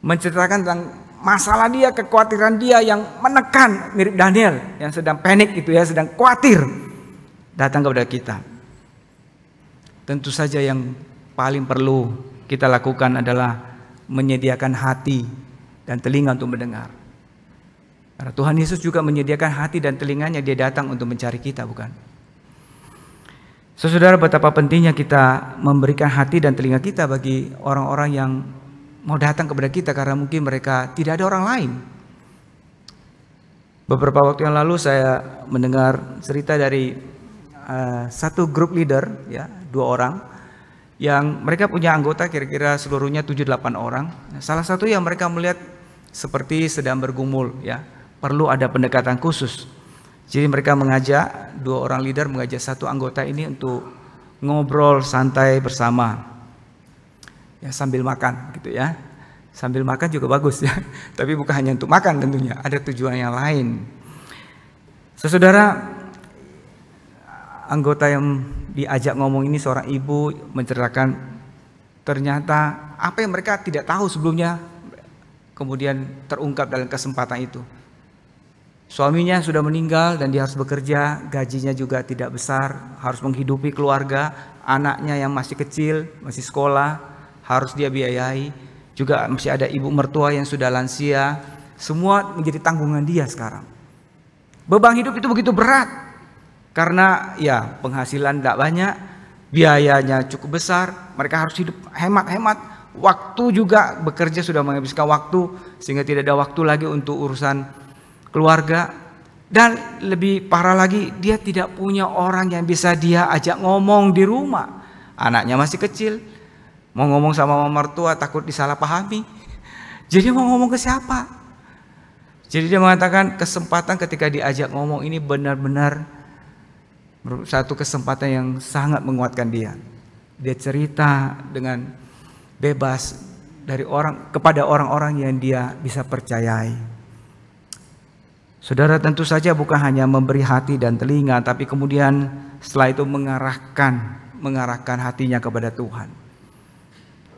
menceritakan tentang masalah dia, kekhawatiran dia yang menekan, mirip Daniel yang sedang panik itu ya, sedang khawatir, datang kepada kita. Tentu saja yang paling perlu kita lakukan adalah menyediakan hati dan telinga untuk mendengar. Karena Tuhan Yesus juga menyediakan hati dan telinganya, dia datang untuk mencari kita, bukan? Saudara, betapa pentingnya kita memberikan hati dan telinga kita bagi orang-orang yang mau datang kepada kita karena mungkin mereka tidak ada orang lain. Beberapa waktu yang lalu saya mendengar cerita dari satu grup leader, ya, 2 orang yang mereka punya anggota kira-kira seluruhnya 7-8 orang. Salah satu yang mereka melihat seperti sedang bergumul, ya, perlu ada pendekatan khusus. Jadi mereka mengajak 2 orang leader, mengajak satu anggota ini untuk ngobrol santai bersama, ya, sambil makan gitu ya. Sambil makan juga bagus ya, tapi bukan hanya untuk makan tentunya, ada tujuan yang lain. Saudara, anggota yang diajak ngomong ini seorang ibu menceritakan ternyata apa yang mereka tidak tahu sebelumnya kemudian terungkap dalam kesempatan itu. Suaminya sudah meninggal dan dia harus bekerja, gajinya juga tidak besar, harus menghidupi keluarga, anaknya yang masih kecil, masih sekolah, harus dia biayai, juga masih ada ibu mertua yang sudah lansia, semua menjadi tanggungan dia sekarang. Beban hidup itu begitu berat, karena ya penghasilan tidak banyak, biayanya cukup besar, mereka harus hidup hemat-hemat, waktu juga bekerja sudah menghabiskan waktu, sehingga tidak ada waktu lagi untuk urusan keluarga, dan lebih parah lagi dia tidak punya orang yang bisa dia ajak ngomong di rumah. Anaknya masih kecil, mau ngomong sama mama mertua takut disalahpahami. Jadi mau ngomong ke siapa? Jadi dia mengatakan kesempatan ketika diajak ngomong ini benar-benar satu kesempatan yang sangat menguatkan dia. Dia cerita dengan bebas dari orang kepada orang-orang yang dia bisa percayai. Saudara, tentu saja bukan hanya memberi hati dan telinga, tapi kemudian setelah itu mengarahkan hatinya kepada Tuhan.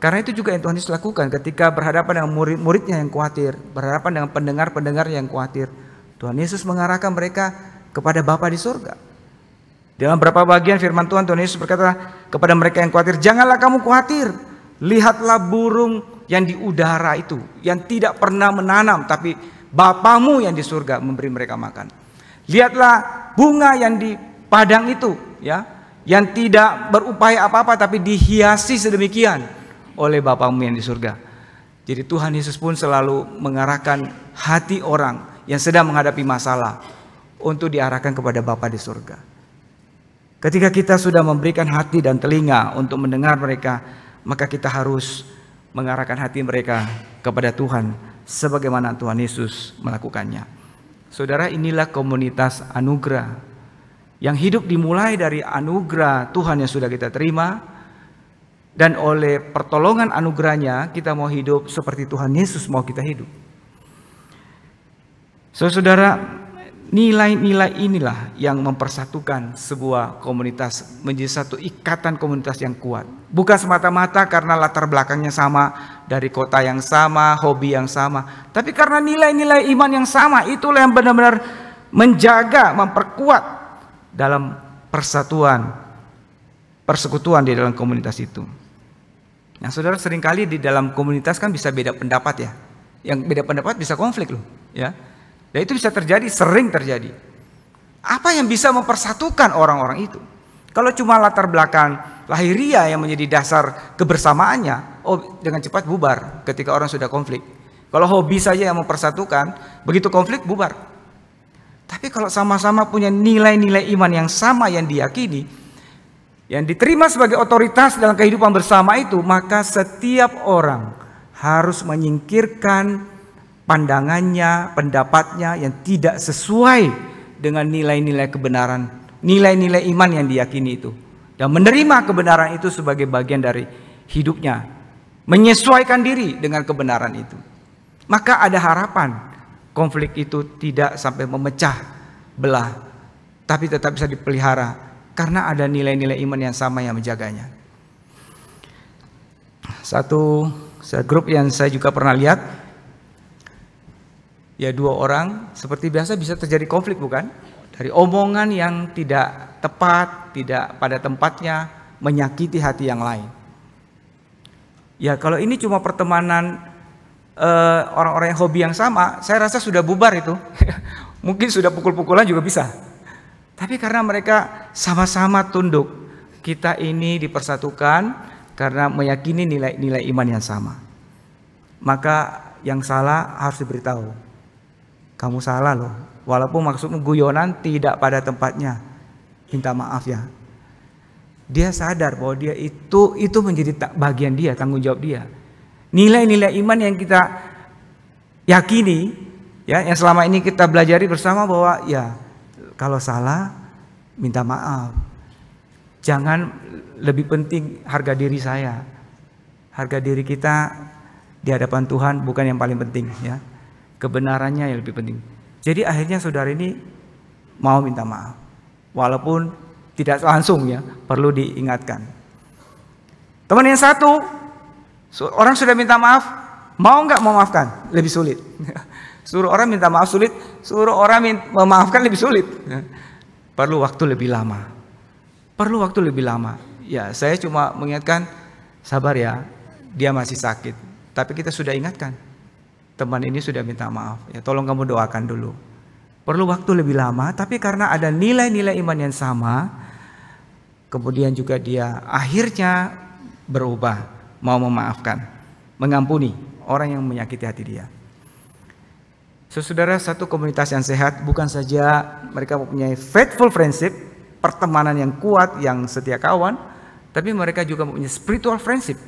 Karena itu juga yang Tuhan Yesus lakukan ketika berhadapan dengan murid-muridnya yang khawatir, berhadapan dengan pendengar-pendengar yang khawatir. Tuhan Yesus mengarahkan mereka kepada Bapa di surga. Dalam beberapa bagian firman Tuhan Yesus berkata kepada mereka yang khawatir, janganlah kamu khawatir, lihatlah burung yang di udara itu, yang tidak pernah menanam, tapi Bapamu yang di surga memberi mereka makan. Lihatlah bunga yang di padang itu, ya, yang tidak berupaya apa-apa tapi dihiasi sedemikian oleh Bapamu yang di surga. Jadi Tuhan Yesus pun selalu mengarahkan hati orang yang sedang menghadapi masalah untuk diarahkan kepada Bapa di surga. Ketika kita sudah memberikan hati dan telinga untuk mendengar mereka, maka kita harus mengarahkan hati mereka kepada Tuhan sebagaimana Tuhan Yesus melakukannya. Saudara, inilah komunitas anugerah yang hidup dimulai dari anugerah Tuhan yang sudah kita terima, dan oleh pertolongan anugerahnya kita mau hidup seperti Tuhan Yesus mau kita hidup. Saudara, nilai-nilai inilah yang mempersatukan sebuah komunitas menjadi satu ikatan komunitas yang kuat. Bukan semata-mata karena latar belakangnya sama, dari kota yang sama, hobi yang sama, tapi karena nilai-nilai iman yang sama. Itulah yang benar-benar menjaga, memperkuat dalam persatuan, persekutuan di dalam komunitas itu. Nah, saudara, seringkali di dalam komunitas kan bisa beda pendapat ya. Yang beda pendapat bisa konflik loh, ya. Dan itu bisa terjadi, sering terjadi. Apa yang bisa mempersatukan orang-orang itu? Kalau cuma latar belakang lahiriah yang menjadi dasar kebersamaannya, dengan cepat bubar ketika orang sudah konflik. Kalau hobi saja yang mempersatukan, begitu konflik bubar. Tapi kalau sama-sama punya nilai-nilai iman yang sama yang diyakini, yang diterima sebagai otoritas dalam kehidupan bersama itu, maka setiap orang harus menyingkirkan pandangannya, pendapatnya yang tidak sesuai dengan nilai-nilai kebenaran, nilai-nilai iman yang diyakini itu, dan menerima kebenaran itu sebagai bagian dari hidupnya, menyesuaikan diri dengan kebenaran itu. Maka ada harapan konflik itu tidak sampai memecah belah, tapi tetap bisa dipelihara karena ada nilai-nilai iman yang sama yang menjaganya. Satu grup yang saya juga pernah lihat, ya, dua orang seperti biasa bisa terjadi konflik, bukan? Dari omongan yang tidak tepat, tidak pada tempatnya, menyakiti hati yang lain. Ya, kalau ini cuma pertemanan orang-orang yang hobi yang sama, saya rasa sudah bubar itu. Mungkin sudah pukul-pukulan juga bisa. Tapi karena mereka sama-sama tunduk, kita ini dipersatukan karena meyakini nilai-nilai iman yang sama. Maka yang salah harus diberitahu. Kamu salah loh, walaupun maksudmu guyonan tidak pada tempatnya, minta maaf ya. Dia sadar bahwa dia itu menjadi bagian dia, tanggung jawab dia. Nilai-nilai iman yang kita yakini, ya, yang selama ini kita belajari bersama, bahwa ya kalau salah minta maaf. Jangan lebih penting harga diri saya, harga diri kita di hadapan Tuhan bukan yang paling penting, ya. Kebenarannya yang lebih penting. Jadi akhirnya saudara ini mau minta maaf, walaupun tidak langsung, ya, perlu diingatkan. Teman yang satu, orang sudah minta maaf, mau nggak memaafkan? Lebih sulit. Suruh orang minta maaf sulit, suruh orang memaafkan lebih sulit. Perlu waktu lebih lama. Perlu waktu lebih lama. Ya, saya cuma mengingatkan, sabar ya, dia masih sakit. Tapi kita sudah ingatkan, teman ini sudah minta maaf, ya, tolong kamu doakan dulu. Perlu waktu lebih lama, tapi karena ada nilai-nilai iman yang sama, kemudian juga dia akhirnya berubah, mau memaafkan, mengampuni orang yang menyakiti hati dia. Saudara, satu komunitas yang sehat bukan saja mereka mempunyai faithful friendship, pertemanan yang kuat, yang setia kawan, tapi mereka juga mempunyai spiritual friendship,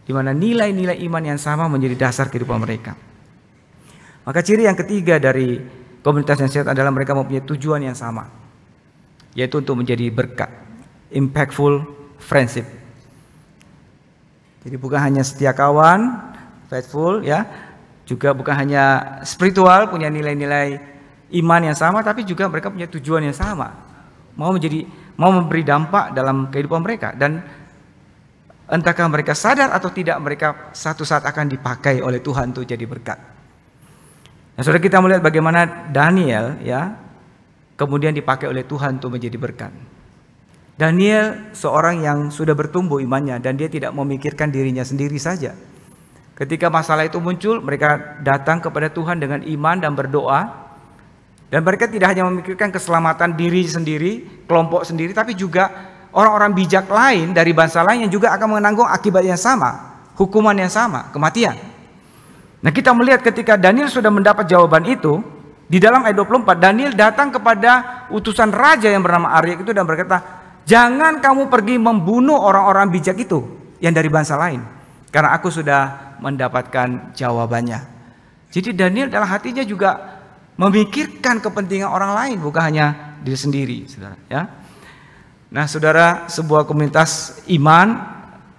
di mana nilai-nilai iman yang sama menjadi dasar kehidupan mereka. Maka ciri yang ketiga dari komunitas yang sehat adalah mereka mempunyai tujuan yang sama, yaitu untuk menjadi berkat, impactful friendship. Jadi bukan hanya setia kawan, faithful, ya, juga bukan hanya spiritual, punya nilai-nilai iman yang sama, tapi juga mereka punya tujuan yang sama, mau memberi dampak dalam kehidupan mereka, dan entahkah mereka sadar atau tidak, mereka satu saat akan dipakai oleh Tuhan untuk jadi berkat. Nah, saudara, kita melihat bagaimana Daniel, ya, kemudian dipakai oleh Tuhan untuk menjadi berkat. Daniel seorang yang sudah bertumbuh imannya, dan dia tidak memikirkan dirinya sendiri saja. Ketika masalah itu muncul, mereka datang kepada Tuhan dengan iman dan berdoa. Dan mereka tidak hanya memikirkan keselamatan diri sendiri, kelompok sendiri, tapi juga orang-orang bijak lain dari bangsa lain yang juga akan menanggung akibat yang sama, hukuman yang sama, kematian. Nah, kita melihat ketika Daniel sudah mendapat jawaban itu, di dalam ayat 24, Daniel datang kepada utusan raja yang bernama Aryak itu dan berkata, jangan kamu pergi membunuh orang-orang bijak itu yang dari bangsa lain, karena aku sudah mendapatkan jawabannya. Jadi Daniel dalam hatinya juga memikirkan kepentingan orang lain, bukan hanya diri sendiri, saudara, ya. Nah, saudara, sebuah komunitas iman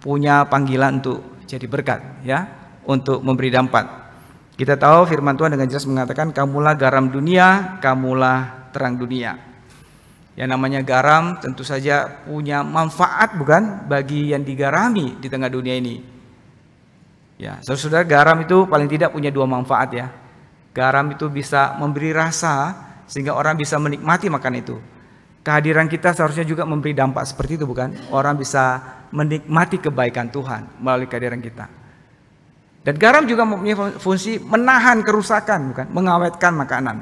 punya panggilan untuk jadi berkat, ya, untuk memberi dampak. Kita tahu firman Tuhan dengan jelas mengatakan, kamulah garam dunia, kamulah terang dunia. Yang namanya garam tentu saja punya manfaat, bukan, bagi yang digarami di tengah dunia ini. Ya, saudara, garam itu paling tidak punya dua manfaat, ya. Garam itu bisa memberi rasa sehingga orang bisa menikmati makan itu. Kehadiran kita seharusnya juga memberi dampak seperti itu, bukan? Orang bisa menikmati kebaikan Tuhan melalui kehadiran kita. Dan garam juga mempunyai fungsi menahan kerusakan, bukan? Mengawetkan makanan.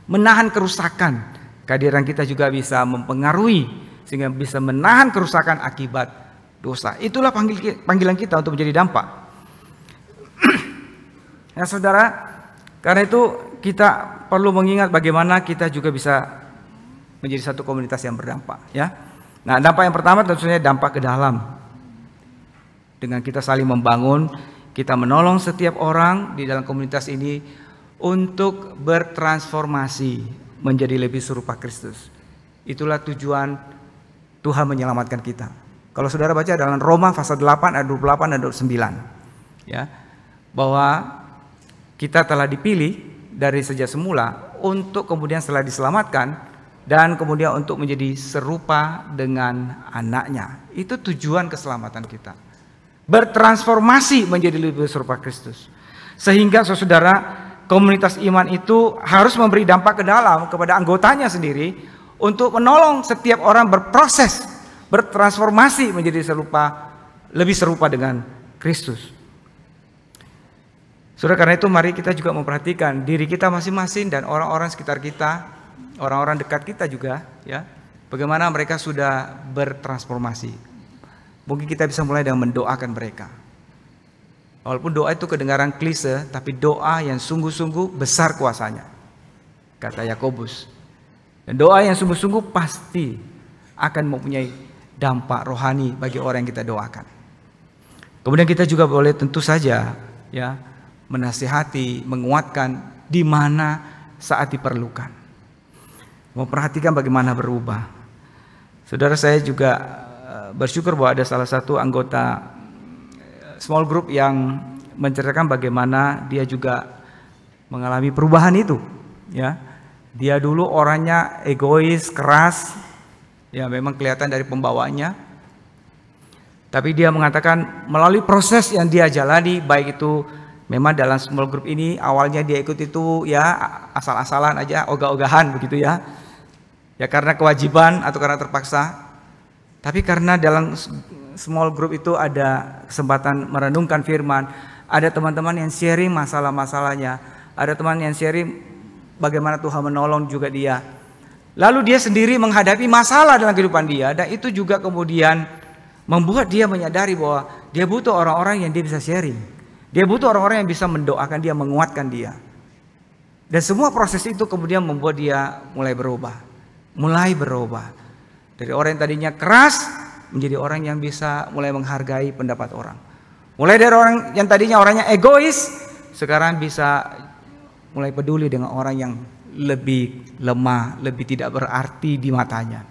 Menahan kerusakan. Kehadiran kita juga bisa mempengaruhi sehingga bisa menahan kerusakan akibat dosa. Itulah panggilan kita untuk menjadi dampak. Ya, saudara, karena itu kita perlu mengingat bagaimana kita juga bisa menjadi satu komunitas yang berdampak, ya. Nah, dampak yang pertama tentunya dampak ke dalam. Dengan kita saling membangun, kita menolong setiap orang di dalam komunitas ini untuk bertransformasi menjadi lebih serupa Kristus. Itulah tujuan Tuhan menyelamatkan kita. Kalau saudara baca dalam Roma pasal 8 ayat 28 dan 29, ya, bahwa kita telah dipilih dari sejak semula untuk kemudian setelah diselamatkan dan kemudian untuk menjadi serupa dengan anaknya. Itu tujuan keselamatan kita. Bertransformasi menjadi lebih serupa Kristus. Sehingga saudara, komunitas iman itu harus memberi dampak ke dalam kepada anggotanya sendiri untuk menolong setiap orang berproses, bertransformasi menjadi lebih serupa dengan Kristus. Saudara, karena itu mari kita juga memperhatikan diri kita masing-masing dan orang-orang sekitar kita, orang-orang dekat kita juga, ya, bagaimana mereka sudah bertransformasi. Mungkin kita bisa mulai dengan mendoakan mereka. Walaupun doa itu kedengaran klise, tapi doa yang sungguh-sungguh besar kuasanya, kata Yakobus. Dan doa yang sungguh-sungguh pasti akan mempunyai dampak rohani bagi orang yang kita doakan. Kemudian kita juga boleh tentu saja, ya, menasihati, menguatkan di mana saat diperlukan. Memperhatikan bagaimana berubah. Saudara, saya juga bersyukur bahwa ada salah satu anggota small group yang menceritakan bagaimana dia juga mengalami perubahan itu, ya. Dia dulu orangnya egois, keras, ya, memang kelihatan dari pembawaannya. Tapi dia mengatakan melalui proses yang dia jalani, baik itu memang dalam small group ini awalnya dia ikut itu, ya, asal-asalan aja, ogah-ogahan begitu, ya. Ya, karena kewajiban atau karena terpaksa. Tapi karena dalam small group itu ada kesempatan merenungkan firman, ada teman-teman yang sharing masalah-masalahnya, ada teman yang sharing bagaimana Tuhan menolong juga dia. Lalu dia sendiri menghadapi masalah dalam kehidupan dia, dan itu juga kemudian membuat dia menyadari bahwa dia butuh orang-orang yang dia bisa sharing. Dia butuh orang-orang yang bisa mendoakan dia, menguatkan dia. Dan semua proses itu kemudian membuat dia mulai berubah. Dari orang yang tadinya keras menjadi orang yang bisa mulai menghargai pendapat orang. Mulai dari orang yang tadinya orangnya egois, sekarang bisa mulai peduli dengan orang yang lebih lemah, lebih tidak berarti di matanya.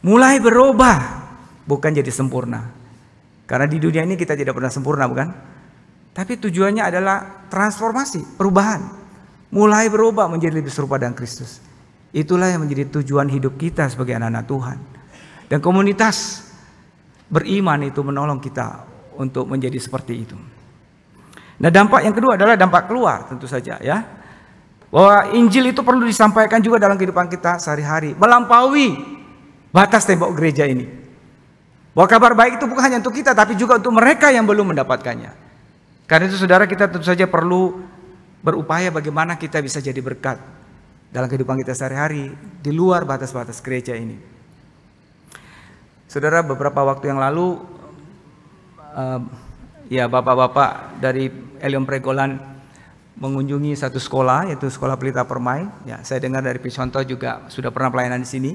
Mulai berubah, bukan jadi sempurna. Karena di dunia ini kita tidak pernah sempurna, bukan? Tapi tujuannya adalah transformasi, perubahan. Mulai berubah menjadi lebih serupa dengan Kristus. Itulah yang menjadi tujuan hidup kita sebagai anak-anak Tuhan. Dan komunitas beriman itu menolong kita untuk menjadi seperti itu. Nah, dampak yang kedua adalah dampak keluar, tentu saja, ya. Bahwa Injil itu perlu disampaikan juga dalam kehidupan kita sehari-hari, melampaui batas tembok gereja ini. Bahwa kabar baik itu bukan hanya untuk kita, tapi juga untuk mereka yang belum mendapatkannya. Karena itu saudara, kita tentu saja perlu berupaya bagaimana kita bisa jadi berkat dalam kehidupan kita sehari-hari di luar batas-batas gereja ini. Saudara, beberapa waktu yang lalu ya, bapak-bapak dari Elion Pregolan mengunjungi satu sekolah, yaitu Sekolah Pelita Permai. Ya, saya dengar dari Pisonto juga sudah pernah pelayanan di sini.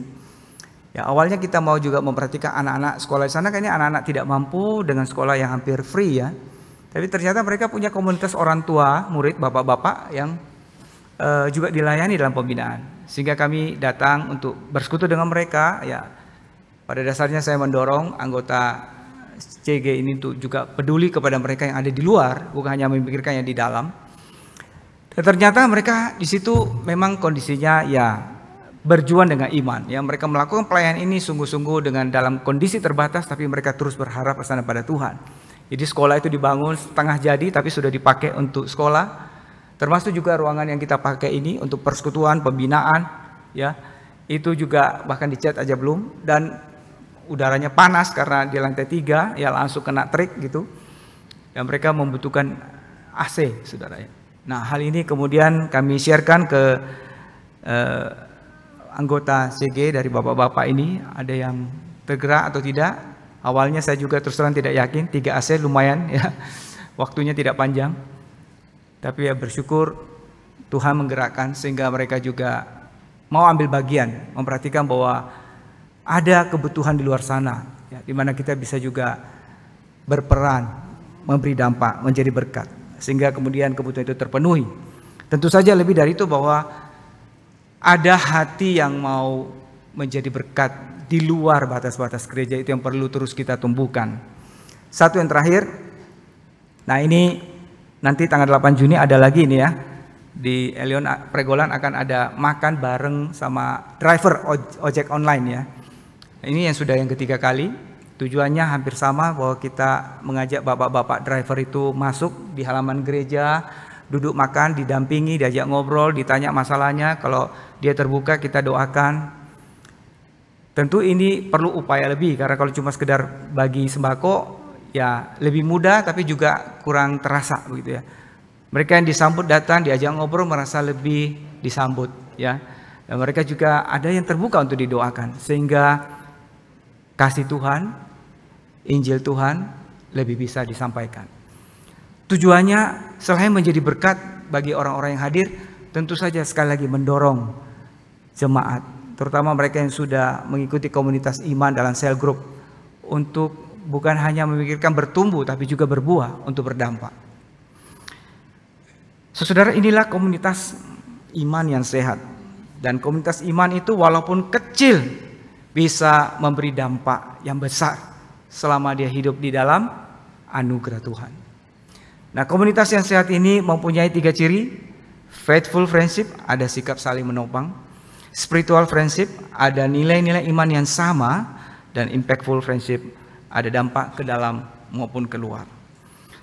Ya, awalnya kita mau juga memperhatikan anak-anak sekolah di sana, kayaknya anak-anak tidak mampu dengan sekolah yang hampir free, ya. Tapi ternyata mereka punya komunitas orang tua, murid, bapak-bapak yang juga dilayani dalam pembinaan. Sehingga kami datang untuk bersekutu dengan mereka. Ya, pada dasarnya saya mendorong anggota CG ini untuk juga peduli kepada mereka yang ada di luar, bukan hanya memikirkan yang di dalam. Dan ternyata mereka di situ memang kondisinya ya berjuang dengan iman. Ya, mereka melakukan pelayanan ini sungguh-sungguh dengan dalam kondisi terbatas, tapi mereka terus berharap bersama pada Tuhan. Jadi sekolah itu dibangun setengah jadi, tapi sudah dipakai untuk sekolah. Termasuk juga ruangan yang kita pakai ini untuk persekutuan, pembinaan, ya itu juga bahkan dicat aja belum. Dan udaranya panas karena di lantai 3, ya langsung kena trik gitu. Dan mereka membutuhkan AC, saudara ya. Nah, hal ini kemudian kami sharekan ke anggota CG dari bapak-bapak ini, ada yang tergerak atau tidak. Awalnya saya juga terus terang tidak yakin, 3 AC lumayan ya, waktunya tidak panjang. Tapi ya bersyukur Tuhan menggerakkan sehingga mereka juga mau ambil bagian, memperhatikan bahwa ada kebutuhan di luar sana, ya, di mana kita bisa juga berperan, memberi dampak, menjadi berkat, sehingga kemudian kebutuhan itu terpenuhi. Tentu saja lebih dari itu bahwa ada hati yang mau menjadi berkat di luar batas-batas gereja, itu yang perlu terus kita tumbuhkan. Satu yang terakhir, nah ini nanti tanggal 8 Juni ada lagi ini ya, di Elion Pregolan akan ada makan bareng sama driver ojek online ya. Ini yang sudah yang ketiga kali. Tujuannya hampir sama, bahwa kita mengajak bapak-bapak driver itu masuk di halaman gereja, duduk makan, didampingi, diajak ngobrol, ditanya masalahnya. Kalau dia terbuka, kita doakan. Tentu ini perlu upaya lebih, karena kalau cuma sekedar bagi sembako ya lebih mudah, tapi juga kurang terasa begitu ya. Mereka yang disambut datang, diajak ngobrol, merasa lebih disambut ya. Dan mereka juga ada yang terbuka untuk didoakan, sehingga kasih Tuhan, Injil Tuhan lebih bisa disampaikan. Tujuannya selain menjadi berkat bagi orang-orang yang hadir, tentu saja sekali lagi mendorong jemaat, terutama mereka yang sudah mengikuti komunitas iman dalam cell group, untuk bukan hanya memikirkan bertumbuh, tapi juga berbuah untuk berdampak. Saudara, inilah komunitas iman yang sehat. Dan komunitas iman itu walaupun kecil bisa memberi dampak yang besar selama dia hidup di dalam anugerah Tuhan. Nah, komunitas yang sehat ini mempunyai 3 ciri. Faithful friendship, ada sikap saling menopang. Spiritual friendship, ada nilai-nilai iman yang sama. Dan impactful friendship, ada dampak ke dalam maupun keluar.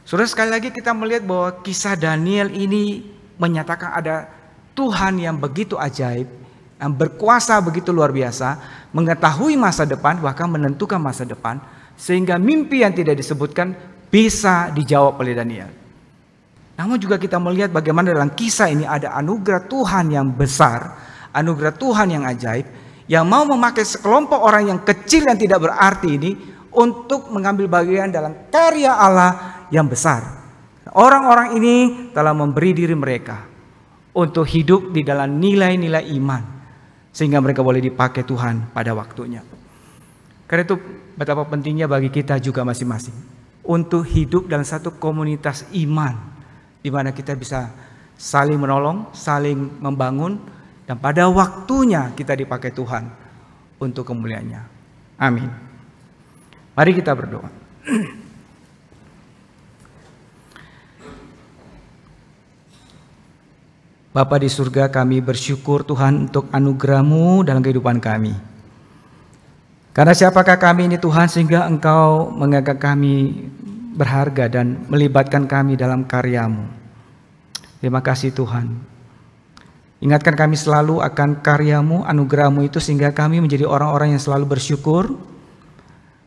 Saudara, sekali lagi kita melihat bahwa kisah Daniel ini menyatakan ada Tuhan yang begitu ajaib, yang berkuasa begitu luar biasa, mengetahui masa depan, bahkan menentukan masa depan, sehingga mimpi yang tidak disebutkan bisa dijawab oleh Daniel. Namun juga kita melihat bagaimana dalam kisah ini ada anugerah Tuhan yang besar, anugerah Tuhan yang ajaib, yang mau memakai sekelompok orang yang kecil yang tidak berarti ini untuk mengambil bagian dalam karya Allah yang besar. Orang-orang ini telah memberi diri mereka untuk hidup di dalam nilai-nilai iman, sehingga mereka boleh dipakai Tuhan pada waktunya. Karena itu betapa pentingnya bagi kita juga masing-masing untuk hidup dalam satu komunitas iman, di mana kita bisa saling menolong, saling membangun, dan pada waktunya kita dipakai Tuhan untuk kemuliaannya. Amin. Mari kita berdoa. Bapa di surga, kami bersyukur Tuhan untuk anugerah-Mu dalam kehidupan kami. Karena siapakah kami ini Tuhan, sehingga Engkau menganggap kami berharga dan melibatkan kami dalam karya-Mu. Terima kasih Tuhan. Ingatkan kami selalu akan karya-Mu, anugerah-Mu itu, sehingga kami menjadi orang-orang yang selalu bersyukur,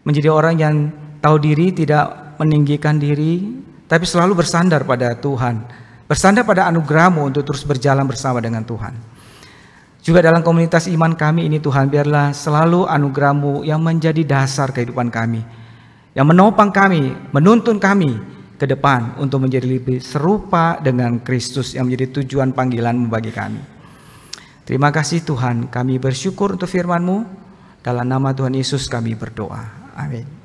menjadi orang yang tahu diri, tidak meninggikan diri, tapi selalu bersandar pada Tuhan, bersandar pada anugerah-Mu untuk terus berjalan bersama dengan Tuhan. Juga dalam komunitas iman kami ini Tuhan, biarlah selalu anugerah-Mu yang menjadi dasar kehidupan kami, yang menopang kami, menuntun kami ke depan untuk menjadi lebih serupa dengan Kristus yang menjadi tujuan panggilan-Mu bagi kami. Terima kasih Tuhan, kami bersyukur untuk firman-Mu. Dalam nama Tuhan Yesus kami berdoa. Amin.